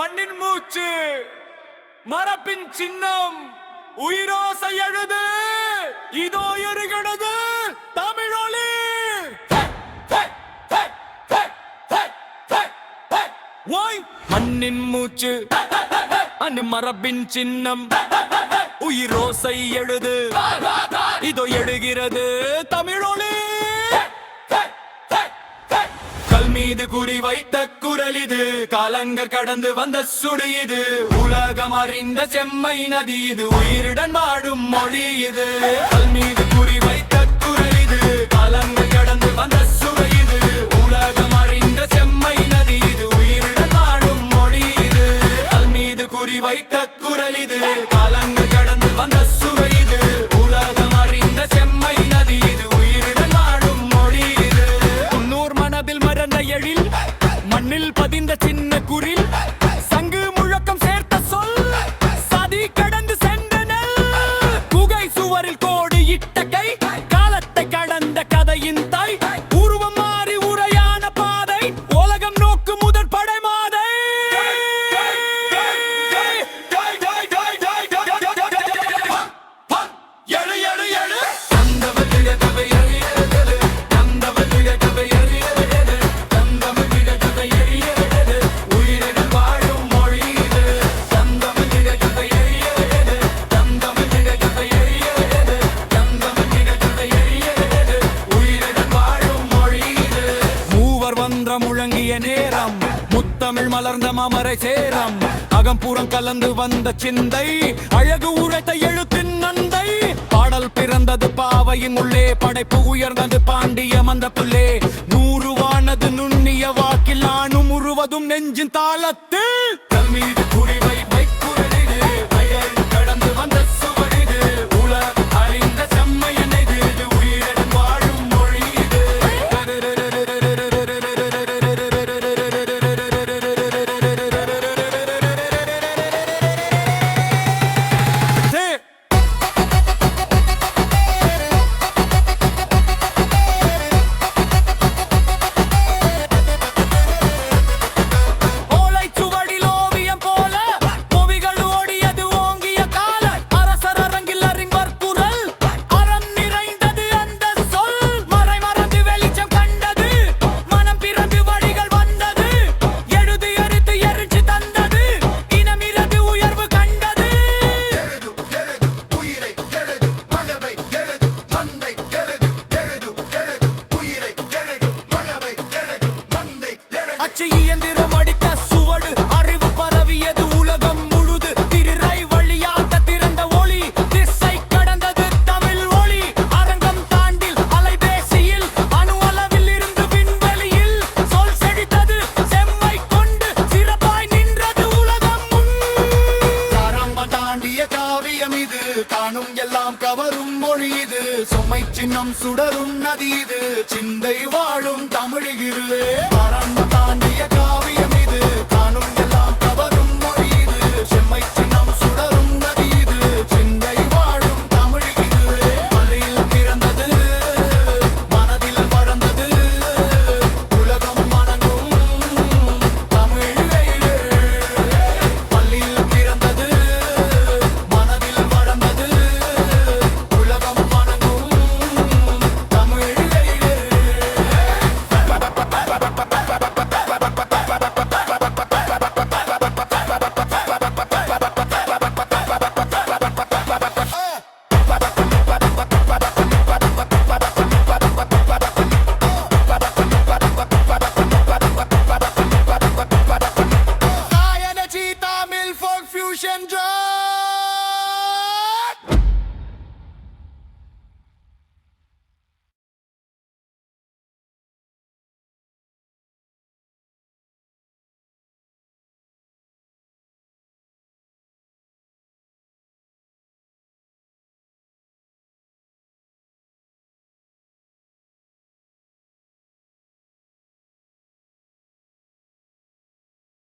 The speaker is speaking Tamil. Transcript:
மண்ணின் மூச்சு மரபின் சின்னம் உயிரோசை எழுது இதோ எருகிறது தமிழொலி. மண்ணின் மூச்சு மரபின் சின்னம் உயிரோசை எழுது இதோ எழுகிறது தமிழொலி. மீது குறி வைத்த குரல் இது காலங்கள் கடந்து வந்த சுடு இது உலகம் அறிந்த செம்மை நதி இது உயிருடன் வாழும் மொழி இது. கல் மீது குறி வைத்த குரல் இது காலங்கள் கடந்து வந்த சுடு இது உலகம் அறிந்த செம்மை நதி இது உயிருடன் வாழும் மொழி இது. கல் மீது குறி வைத்த குரல் இது காலங்கள் கடந்து வந்த சுடு இது உலகம் அறிந்த செம்மை நதி இது உயிருடன் வாழும் மொழி இது. முன்னூர் மனதில் மறந்த எழில் மண்ணில் பதிந்த சின்ன குரில் சங்கு முழக்கம் சேர்த்த சொல் சதி கடந்து சென்றனல் குகை சுவரில் கோடு இட்ட கை காலத்தை கடந்த கதையின் தாய் உருவம் மாறி உரையான பாதை உலகம் நோக்கு முதற் படை மாதை. எழு எழு எழு முழங்கிய நேரம் முத்தமிழ் மலர்ந்த மாமரை சேரம் அகம்புறம் கலந்து வந்த சிந்தை அழகு உரைத்த எழுத்தின் நந்தை பாடல் பிறந்தது பாவையின் உள்ளே படைப்பு உயர்ந்தது பாண்டிய மந்த புள்ளே நூறுவானது நுண்ணிய வாக்கில் நானும் உருவதும் நெஞ்சின் தாளத்தில் மீது குறிவை கடந்து வந்த சுவடிது உலக அறிந்த செம்மையன் இது உயிருடன் வாழும் மொழி இது. இயந்திரம் அடித்த சுவடு அறிவு பரவியது உலகம் முழுது திரை வழியாக திறந்த ஒளி திசை கடந்தது தமிழ் ஒளி அரங்கம் தாண்டில் அலைபேசியில் அணு அளவில் இருந்து விண்வெளியில் சொல் செழித்தது செம்மை கொண்டு சிறப்பாய் நின்றது உலகம் ஆரம்பம் தாண்டிய காவியம் இது காணும் எல்லாம் கவரும் மொழி இது சுமை சின்னம் சுடரும் நதி இது சிந்தை வாழும் தமிழ் ஆரம்பம் தாண்டி